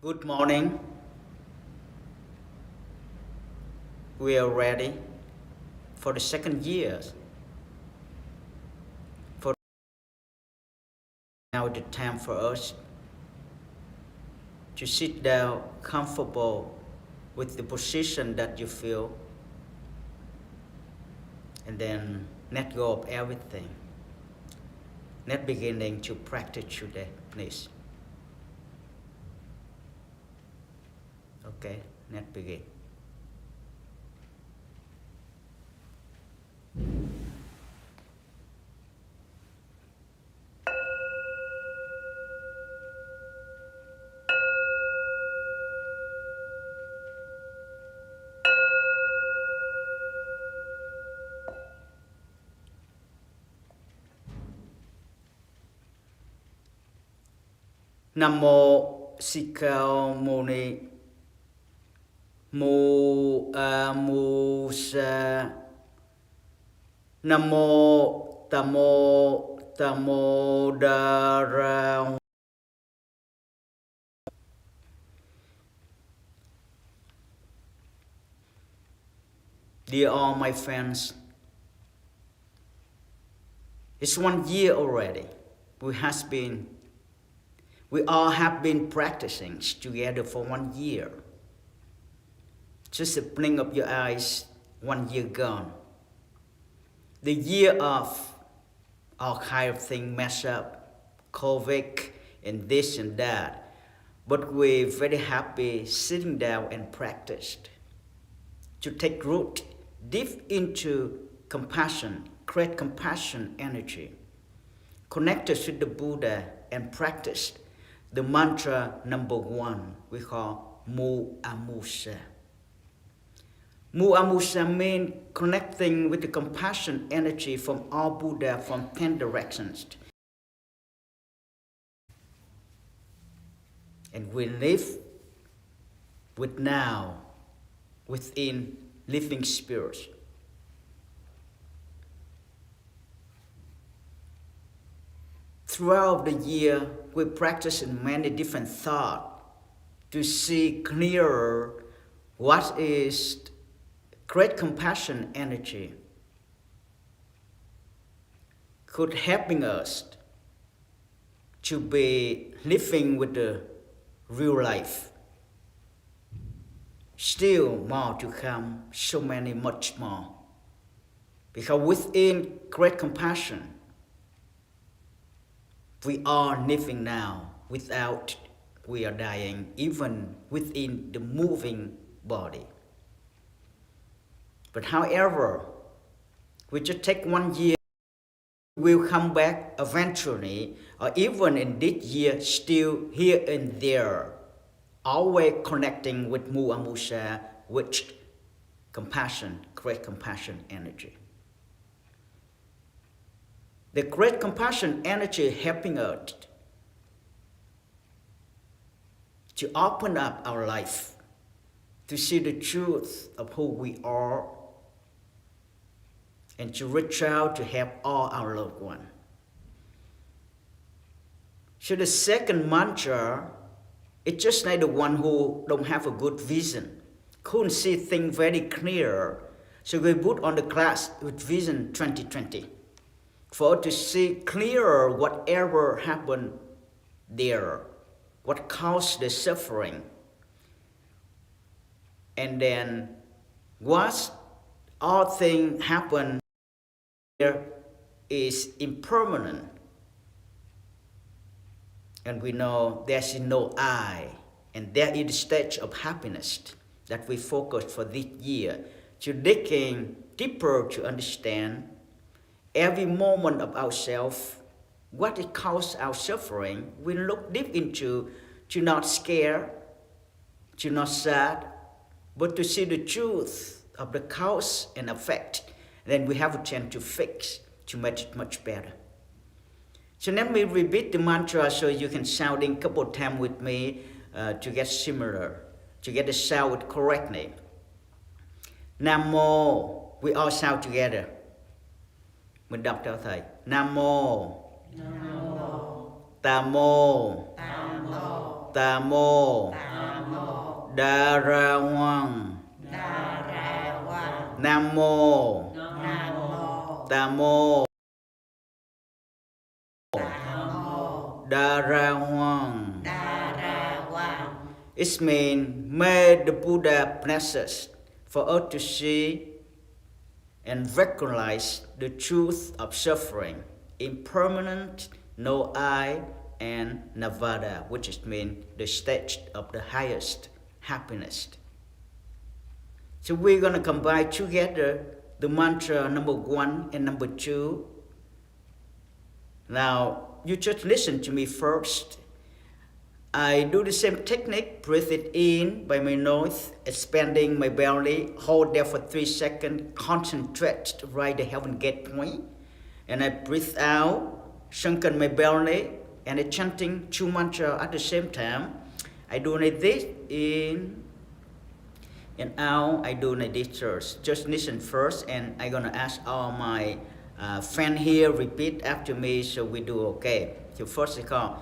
Good morning. We are ready for the second year. For now, the time for us to sit down comfortable with the position that you feel, and then let go of everything. Let's beginning to practice today, please. Okay, let's begin. NamMo Si Cao Mô Ni Mu A Mu Sa NamMo TaMo DaRaHoang. Dear all my friends, it's 1 year already. We all have been practicing together for 1 year. Just a blink of your eyes, 1 year gone. The year of all kind of things mess up, COVID and this and that. But we're very happy sitting down and practiced to take root deep into compassion, create compassion energy, connected with the Buddha and practiced the mantra number 1 we call Mu Amusa. Mu Amusa means connecting with the compassion energy from all Buddha from 10 directions. And we live with now within living spirits. Throughout the year, we practice in many different thoughts to see clearer what is great compassion energy could helping us to be living with the real life. Still more to come, so many, much more. Because within great compassion, we are living now without we are dying, even within the moving body. But however, we just take 1 year, we'll come back eventually, or even in this year, still here and there, always connecting with Mu Amusa, with compassion, great compassion energy. The great compassion energy helping us to open up our life, to see the truth of who we are, and to reach out to help all our loved ones. So the second mantra, it's just like the one who don't have a good vision, couldn't see things very clear. So we put on the glass with vision 2020. For us to see clearer whatever happened there, what caused the suffering, and then what all things happen there is impermanent, and we know there's no I, and there is the stage of happiness that we focus for this year, to digging deeper to understand every moment of ourselves, what it caused our suffering. We look deep into, to not scare, to not sad, but to see the truth of the cause and effect. Then we have a chance to fix, to make it much better. So let me repeat the mantra so you can sound in a couple of times with me to get similar, to get the sound correctly. NamMo, we all sound together. Mình đọc theo thầy. NamMo TaMo TaMo, DaRaHoang, NamMo, TaMo, DaRaHoang. It means, may the Buddha bless us for us to see and recognize the truth of suffering, impermanent, no I, and Nirvana, which is mean the stage of the highest happiness. So we're going to combine together the mantra number 1 and number 2. Now, you just listen to me first. I do the same technique, breathe it in by my nose, expanding my belly, hold there for 3 seconds, concentrate right the heaven gate point, and I breathe out, sunken my belly, and I chanting 2 mantras at the same time. I do like this, in and out, I do like this first. Just listen first, and I'm gonna ask all my friends here repeat after me so we do okay. So first I call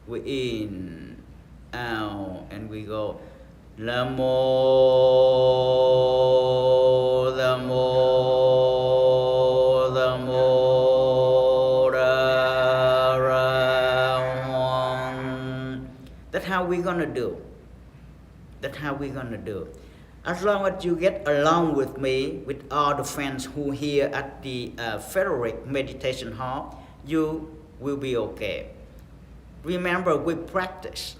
we in, out, and we go NamMo, DaRaHoang. That's how we're gonna do. That's how we're gonna do. As long as you get along with me, with all the friends who here at the Frederick Meditation Hall, you will be okay. Remember, we practice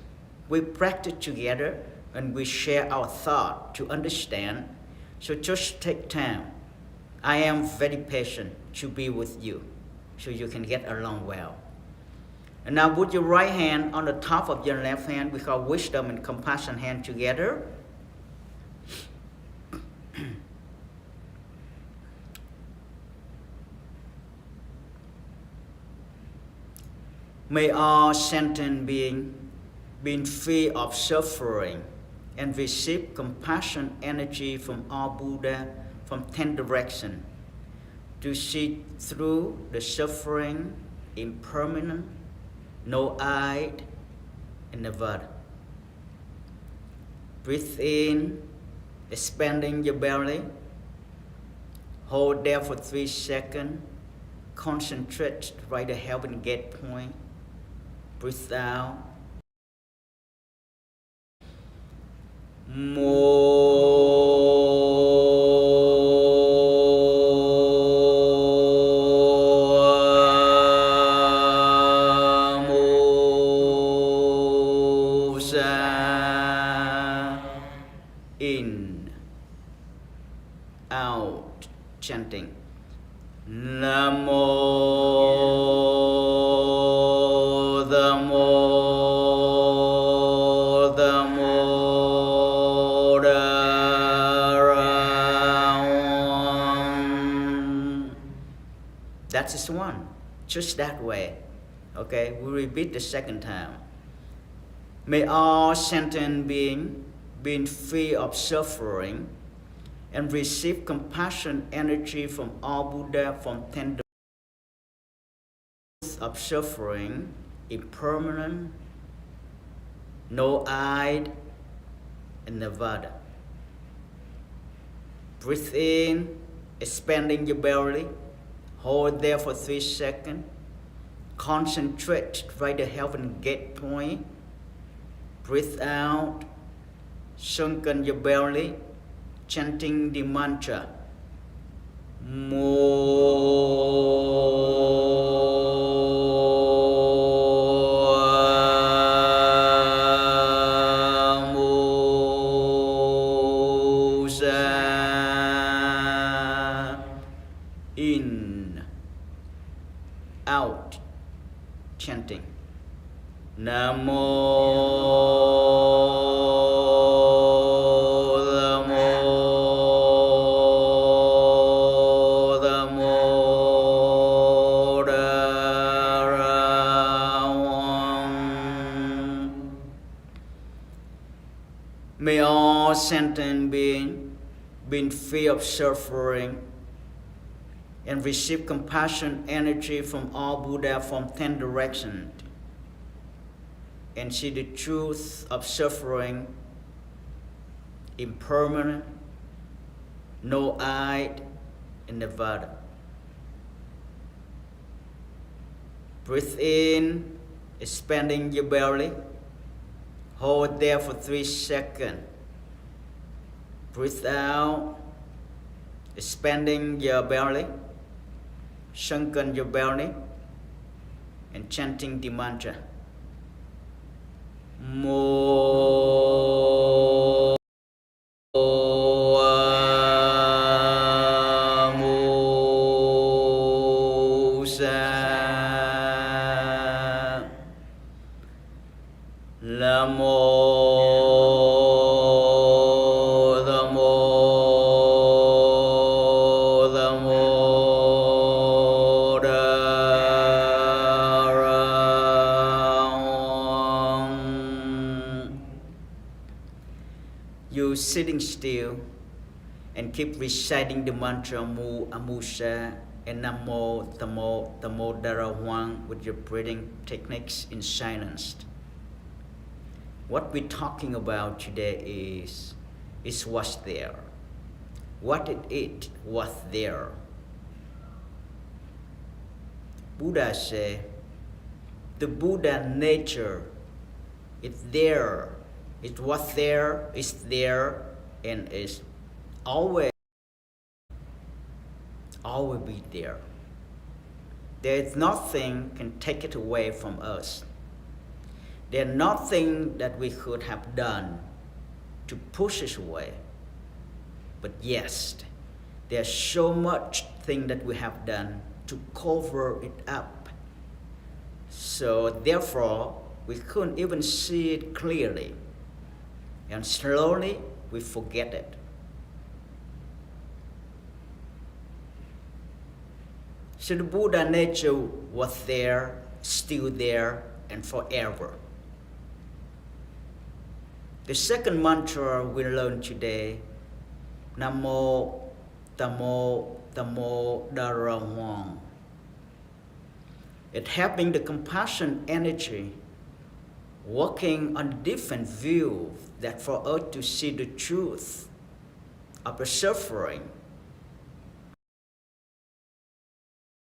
together, and we share our thought to understand. So just take time. I am very patient to be with you, so you can get along well. And now put your right hand on the top of your left hand. We call wisdom and compassion hand together. May all sentient being free of suffering and receive compassion energy from all Buddha from 10 directions to see through the suffering, impermanent, no I, and Nirvana. Breathe in, expanding your belly. Hold there for 3 seconds. Concentrate right the heaven gate point. Breathe out. In, out, chanting NamMo, DaRaHoang. That's just one, just that way. Okay, we repeat the second time. May all sentient being free of suffering and receive compassion energy from all Buddha from 10 of suffering, impermanent, no I, and Nirvana. Breathe in, expanding your belly. Hold there for 3 seconds. Concentrate right the heaven gate point. Breathe out, sunken your belly, chanting the mantra in, out, chanting May all sentient beings be free of suffering and receive compassion energy from all Buddha from 10 directions and see the truth of suffering, impermanent, no I in Nevada. Breathe in, expanding your belly. Hold there for 3 seconds. Breathe out, expanding your belly, sunken your belly, and chanting the mantra. Mo You sitting still and keep reciting the mantra Mu Amusa and NamMo, TaMo, DaRaHoang with your breathing techniques in silence. What we're talking about today is what's there. What it was there. Buddha said, the Buddha nature is there. It was there, it's there, and it's always be there. There is nothing can take it away from us. There's nothing that we could have done to push it away. But yes, there's so much thing that we have done to cover it up. So therefore, we couldn't even see it clearly. And slowly, we forget it. So the Buddha nature was there, still there, and forever. The second mantra we learn today, NamMo, TaMo, DaRaHoang. It having the compassion energy, working on different view that for us to see the truth of the suffering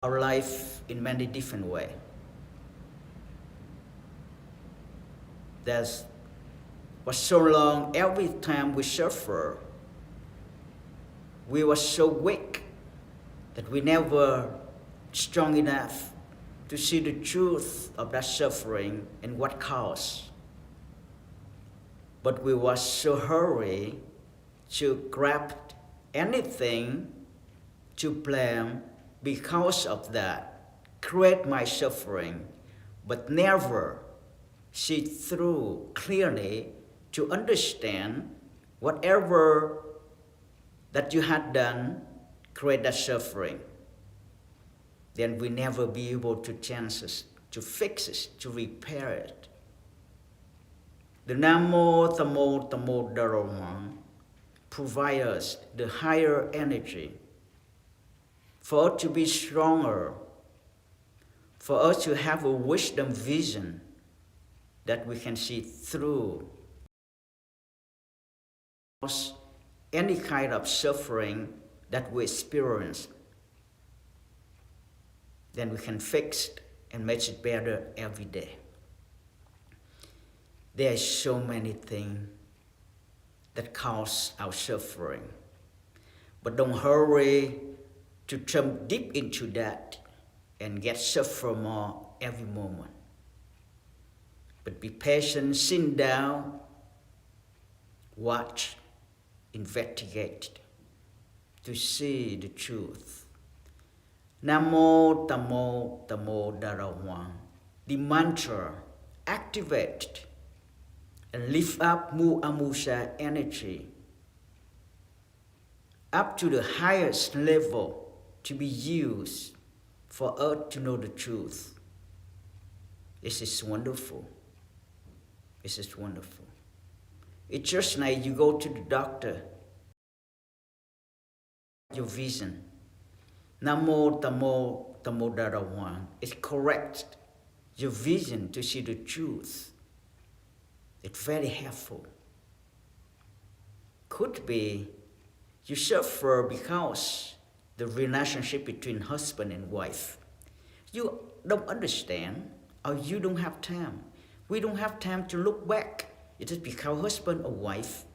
our life in many different ways. That's for so long, every time we suffer, we were so weak that we never strong enough to see the truth of that suffering and what caused. But we were so hurried to grab anything to blame because of that, create my suffering, but never see through clearly to understand whatever that you had done create that suffering. Then we never be able to chances to fix it, to repair it. The NamMo, TaMo, DaRaHoang provide us the higher energy for us to be stronger, for us to have a wisdom vision that we can see through any kind of suffering that we experience. Then we can fix it and make it better every day. There are so many things that cause our suffering. But don't hurry to jump deep into that and get suffer more every moment. But be patient, sit down, watch, investigate to see the truth. NamMo, TaMo, DaRaHoang. The mantra activate and lift up Mu Amusa energy up to the highest level to be used for us to know the truth. This is wonderful. This is wonderful. It's just like you go to the doctor. Your vision. NamMo, TaMo, DaRaHoang. It's correct your vision to see the truth. It's very helpful. Could be you suffer because the relationship between husband and wife. You don't understand, or you don't have time. We don't have time to look back. It is because husband or wife.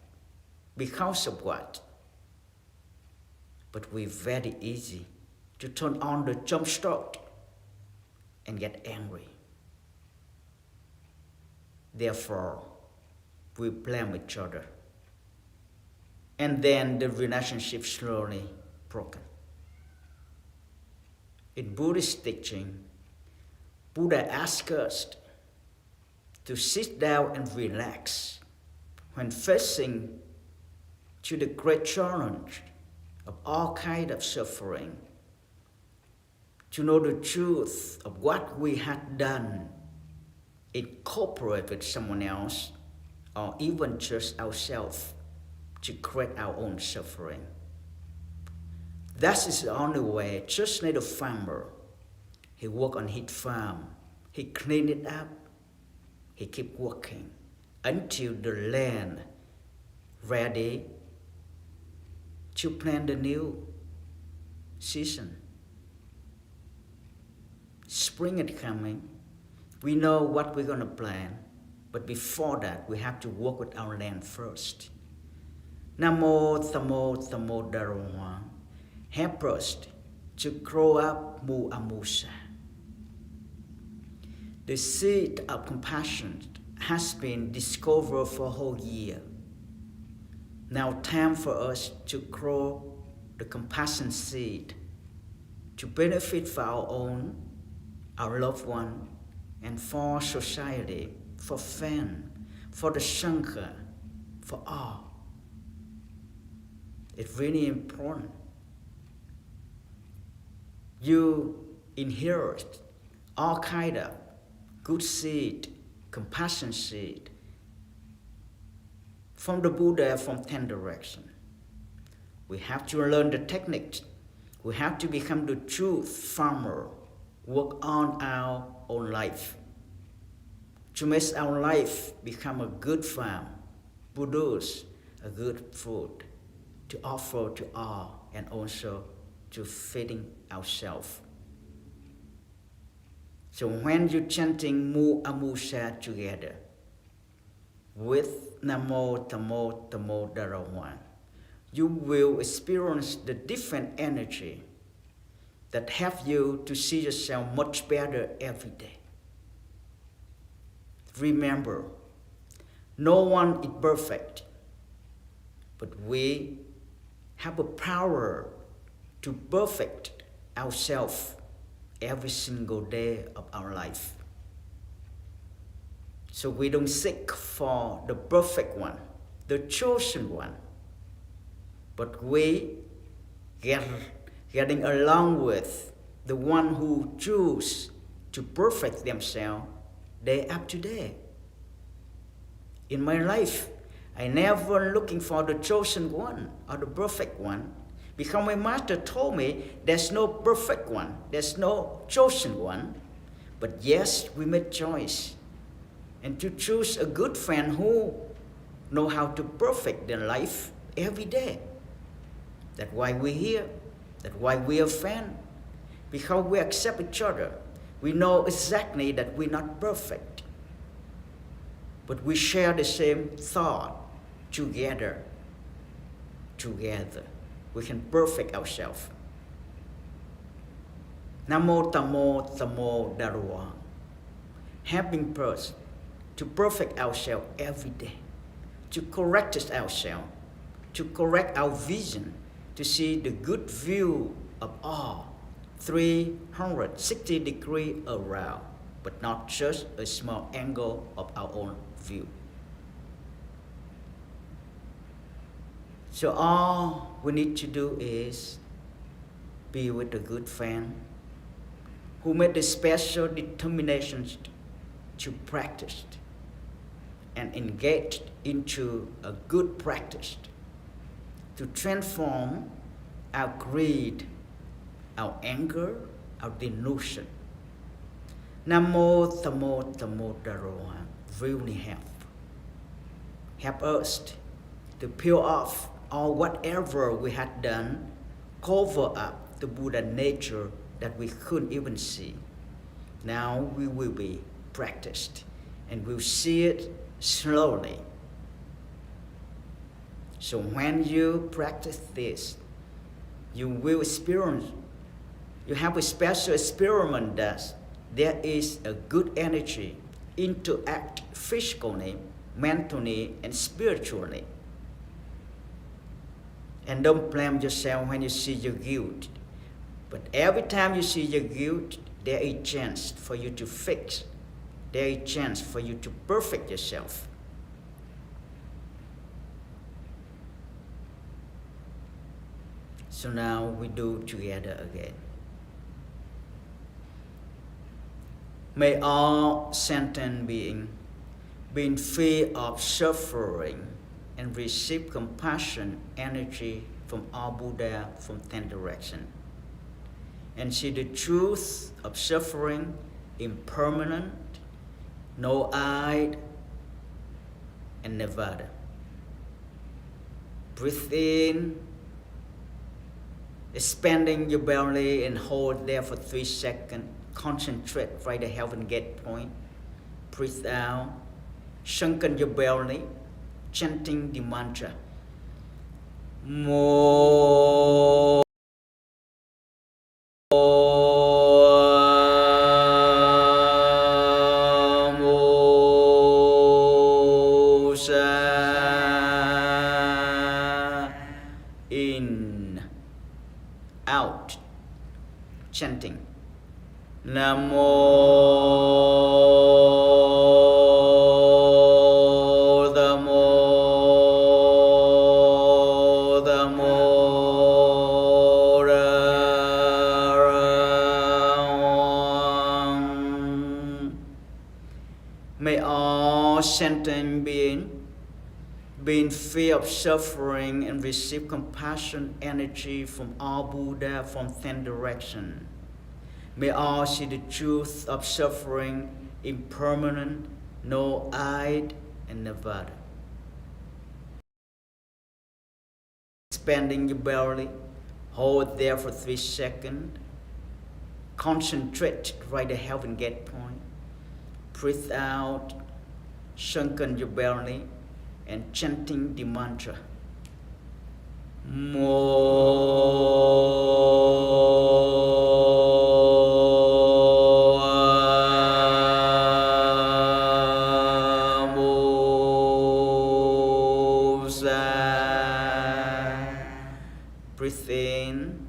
Because of what? But we're very easy to turn on the jump start and get angry. Therefore, we blame each other. And then the relationship slowly broken. In Buddhist teaching, Buddha asks us to sit down and relax when facing to the great challenge of all kinds of suffering, to know the truth of what we had done, incorporate with someone else, or even just ourselves, to create our own suffering. That is the only way. Just like a farmer, he work on his farm, he clean it up, he keep working until the land ready to plant the new season. Spring is coming. We know what we're going to plant, but before that, we have to work with our land first. NamMo, TaMo, DaRaHoang. Help us to grow up mu amusa. The seed of compassion has been discovered for a whole year. Now time for us to grow the compassion seed to benefit for our own, our loved one, and for society, for fam, for the Sangha, for all. It's really important. You inherit all kind of good seed, compassion seed, from the Buddha, from 10 directions. We have to learn the technique. We have to become the true farmer, work on our own life, to make our life become a good farm, produce a good food, to offer to all, and also to feeding ourselves. So when you're chanting Mu Amusa together, with NamMo, TaMo, DaRaHoang, you will experience the different energy that help you to see yourself much better every day. Remember, no one is perfect, but we have a power to perfect ourselves every single day of our life. So we don't seek for the perfect one, the chosen one, but we getting along with the one who choose to perfect themselves day after day. In my life, I never looking for the chosen one or the perfect one, because my master told me there's no perfect one, there's no chosen one, but yes, we make choice. And to choose a good friend who know how to perfect their life every day. That's why we're here. That's why we are friends. Because we accept each other. We know exactly that we're not perfect. But we share the same thought together. Together. We can perfect ourselves. NamMo, TaMo, DaRaHoang. Helping us to perfect ourselves every day, to correct ourselves, to correct our vision, to see the good view of all 360 degrees around, but not just a small angle of our own view. So all we need to do is be with a good friend who made the special determination to practice, and engage into a good practice to transform our greed, our anger, our delusion. NamMo, TaMo, DaRaHoang really help us to peel off all whatever we had done, cover up the Buddha nature that we couldn't even see. Now we will be practiced and we'll see it slowly. So when you practice this, you will experience, you have a special experiment that there is a good energy interact physically, mentally, and spiritually. And don't blame yourself when you see your guilt. But every time you see your guilt, there is a chance for you to fix. There is a chance for you to perfect yourself. So now we do together again. May all sentient beings be free of suffering and receive compassion energy from all Buddha from 10 directions. And see the truth of suffering impermanent, no I, and Nevada. Breathe in, expanding your belly and hold there for 3 seconds. Concentrate right at the heaven gate point. Breathe out, sunken your belly, chanting the mantra. Mo. In, out, chanting. NamMo, DaRaHoang. May all sentient beings being free of suffering and receive compassion energy from all Buddha from 10 directions. May all see the truth of suffering impermanent, no I, and Nevada. Expanding your belly, hold there for 3 seconds. Concentrate right at heaven gate point. Breathe out, sunken your belly, and chanting the mantra. Breathe in,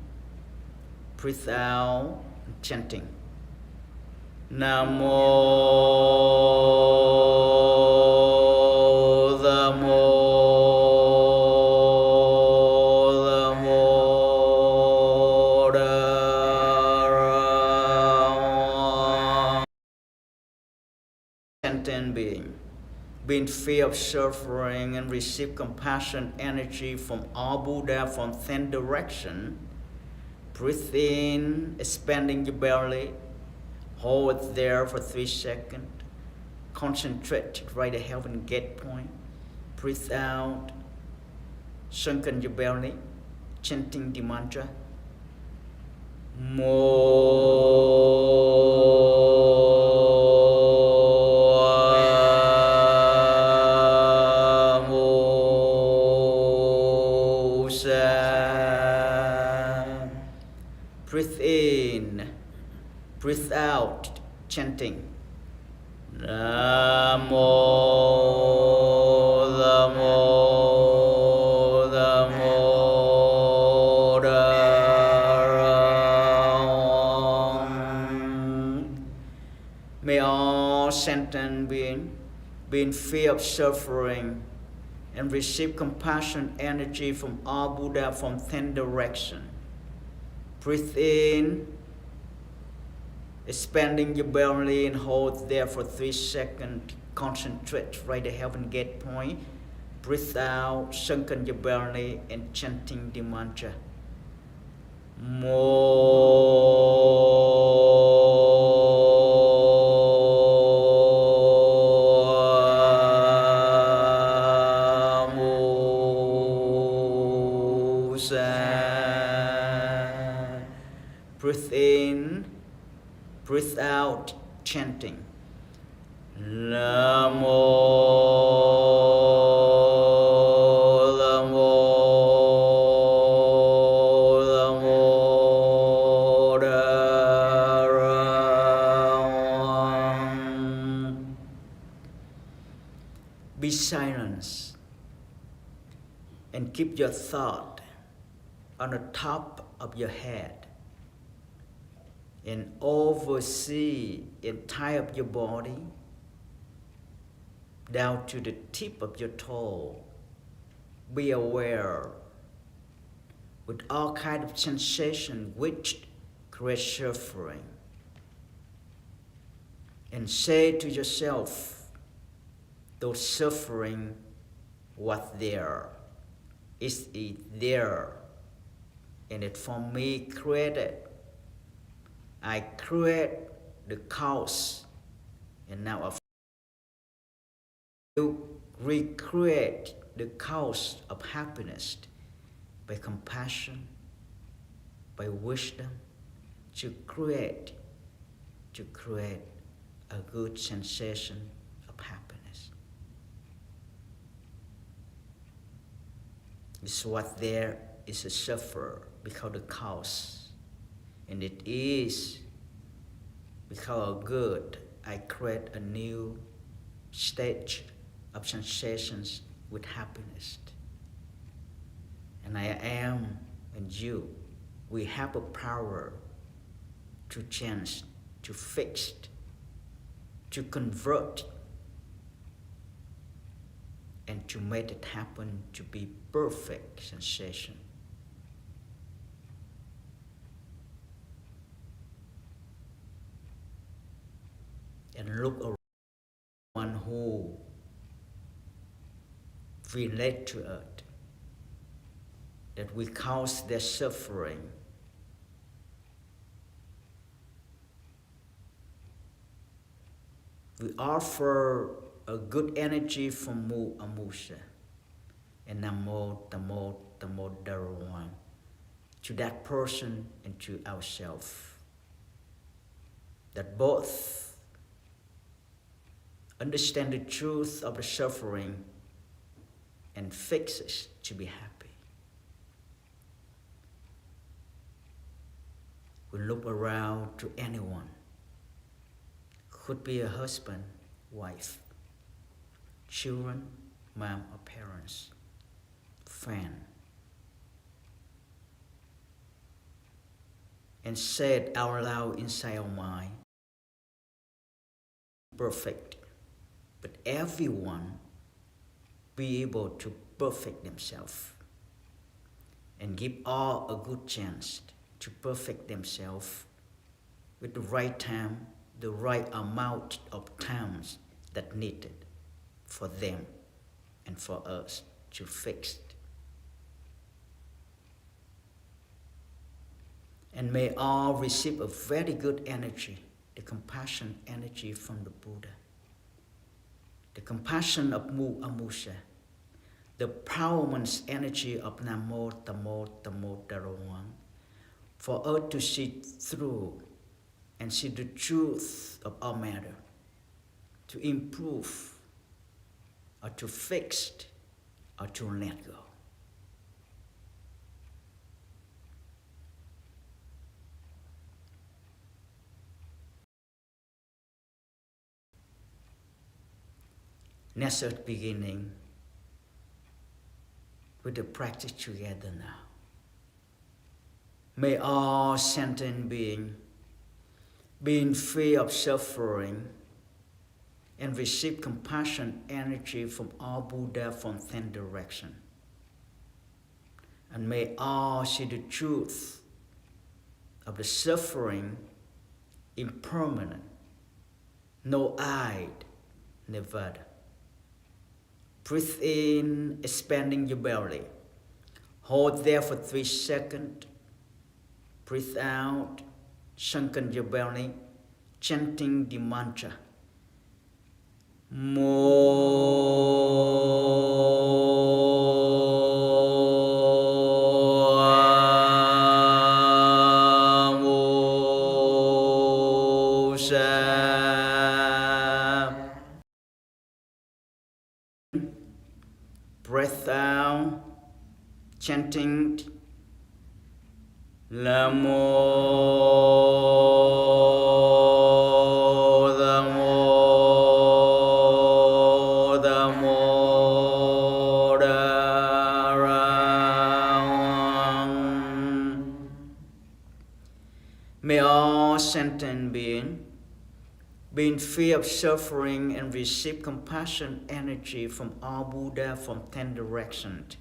breathe out, chanting. Sentient being free of suffering and receive compassion energy from all Buddha from 10 directions. Breathe in, expanding your belly. Hold there for 3 seconds. Concentrate right at heaven gate point. Breathe out, sunken your belly, chanting the mantra. Breathe in, breathe out, chanting. NamMo, DaRaHoang. May all sentient beings being free of suffering and receive compassion energy from all Buddha from 10 directions. Breathe in, Expanding your belly and hold there for 3 seconds. Concentrate right the heaven gate point. Breathe out, sunken your belly and chanting the mantra. Breathe in, breathe out, chanting. Be silent and keep your thought on the top of your head and oversee the entire of your body down to the tip of your toe. Be aware with all kind of sensation which create suffering. And say to yourself, those suffering was there. Is it there? And it for me created. I create the cause. And now I will recreate the cause of happiness by compassion, by wisdom, to create a good sensation of happiness. It's what there is a sufferer because the cause, and it is because of good. I create a new stage of sensations with happiness. And I am and you, we have a power to change, to fix, to convert, and to make it happen to be perfect sensation. And look around one who relate to us, that we cause their suffering. We offer a good energy from Mu Amusha and NamMo, TaMo, DaRaHoang to that person and to ourselves. That both understand the truth of the suffering and fix it to be happy. We look around to anyone. Could be a husband, wife, children, mom or parents, friend. And say it out loud inside our mind. Perfect. But everyone be able to perfect themselves and give all a good chance to perfect themselves with the right time, the right amount of times that needed for them and for us to fix. And may all receive a very good energy, the compassion energy from the Buddha, the compassion of Mu Amusha, the empowerment energy of NamMo, TaMo, DaRaHoang, for us to see through and see the truth of our matter, to improve, or to fix, or to let go. Let's start beginning with the practice together now. May all sentient being free of suffering, and receive compassion energy from all Buddha from 10 directions. And may all see the truth of the suffering impermanent, no-eyed Nirvana. Breathe in, expanding your belly. Hold there for 3 seconds. Breathe out, sunken your belly, chanting the mantra. Breath out, chanting NamMo, DaRaHoang. May all sentient beings being free of suffering and receive compassion energy from all Buddha from 10 directions.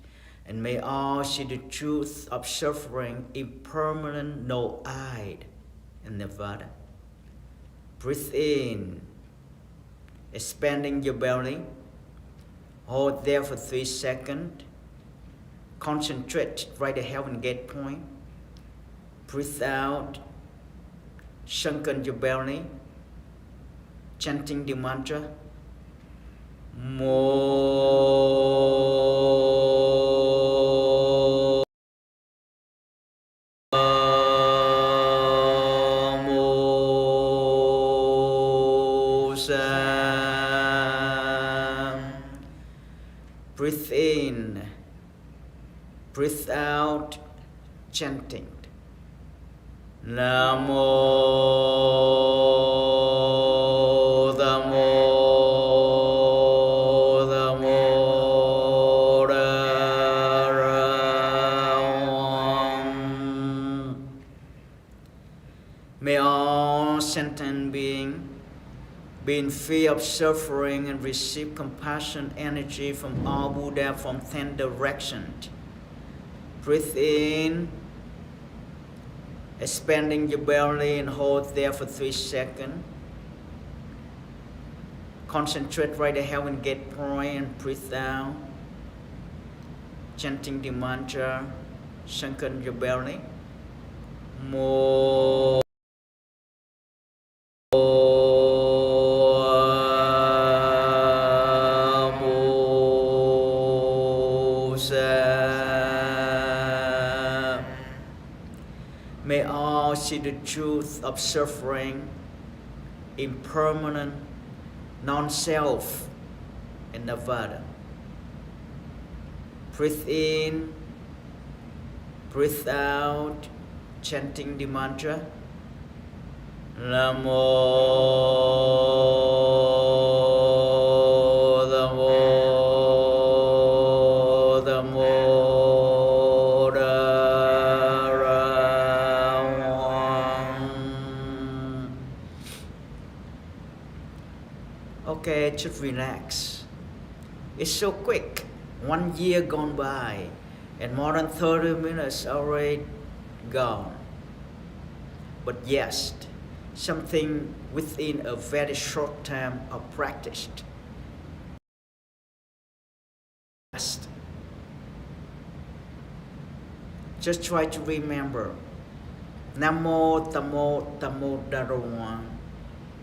And may all see the truth of suffering, impermanent, no-eyed, in Nirvana. Breathe in, expanding your belly. Hold there for 3 seconds. Concentrate right at heaven gate point. Breathe out, sunken your belly, chanting the mantra. Breathe in, breathe out, chanting NamMo, DaRaHoang. May all sentient beings being free of suffering and receive compassion energy from all Buddha from 10 directions. Breathe in, expanding your belly and hold there for 3 seconds. Concentrate right at heaven gate point and breathe out, chanting the mantra, sunken your belly. Mo. May all see the truth of suffering, impermanent, non-self, in Nirvana. Breathe in, breathe out, chanting the mantra. Okay, just relax. It's so quick. 1 year gone by, and more than 30 minutes already gone. But yes, something within a very short time of practice. Just try to remember NamMo, TaMo, DaRaHoang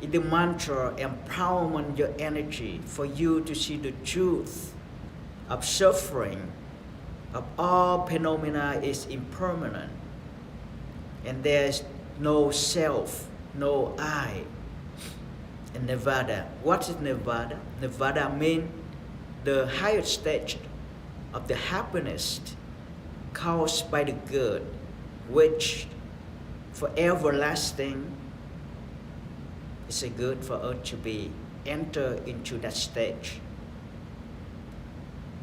is the mantra empowerment your energy for you to see the truth of suffering of all phenomena is impermanent, and there is no self, no I in Nirvana. What is Nirvana? Nirvana means the highest stage of the happiness caused by the good, which for everlasting is a good for us to be enter into that stage.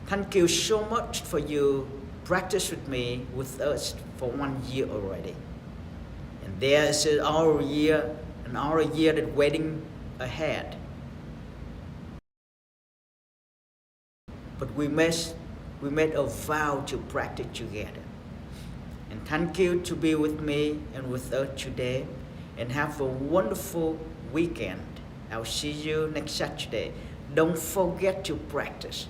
Thank you so much for you practice with me, with us for 1 year already. And there is another year that waiting ahead. But we made a vow to practice together. And thank you to be with me and with us today. and have a wonderful weekend. I'll see you next Saturday. Don't forget to practice.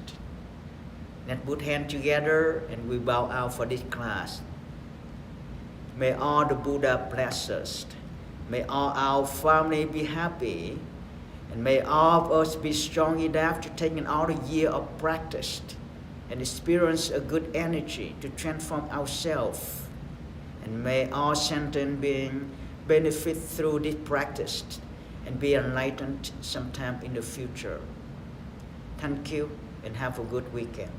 Let's put hands together and we bow out for this class. May all the Buddha bless us. May all our family be happy. And may all of us be strong enough to take another year of practice and experience a good energy to transform ourselves. And may all sentient beings benefit through this practice and be enlightened sometime in the future. Thank you and have a good weekend.